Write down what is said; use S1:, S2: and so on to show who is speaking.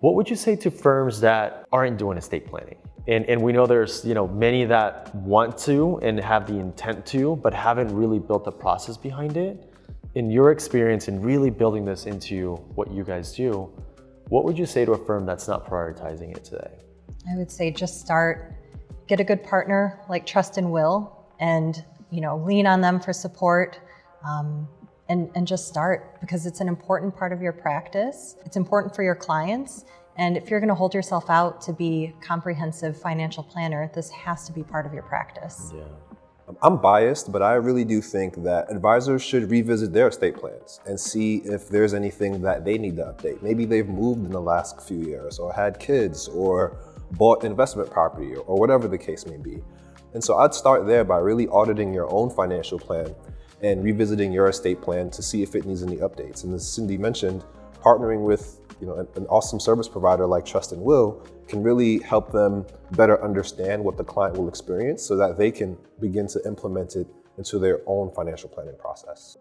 S1: What would you say to firms that aren't doing estate planning? And we know there's many that want to and have the intent to, but haven't really built the process behind it. In your experience in really building this into what you guys do, what would you say to a firm that's not prioritizing it today?
S2: I would say just start, get a good partner like Trust and Will, and lean on them for support, and just start, because it's an important part of your practice. It's important for your clients. And if you're going to hold yourself out to be a comprehensive financial planner, this has to be part of your practice.
S1: Yeah.
S3: I'm biased, but I really do think that advisors should revisit their estate plans and see if there's anything that they need to update. Maybe they've moved in the last few years, or had kids, or bought investment property, or whatever the case may be. And so I'd start there by really auditing your own financial plan and revisiting your estate plan to see if it needs any updates. And as Cindy mentioned, partnering with an awesome service provider like Trust and Will can really help them better understand what the client will experience so that they can begin to implement it into their own financial planning process.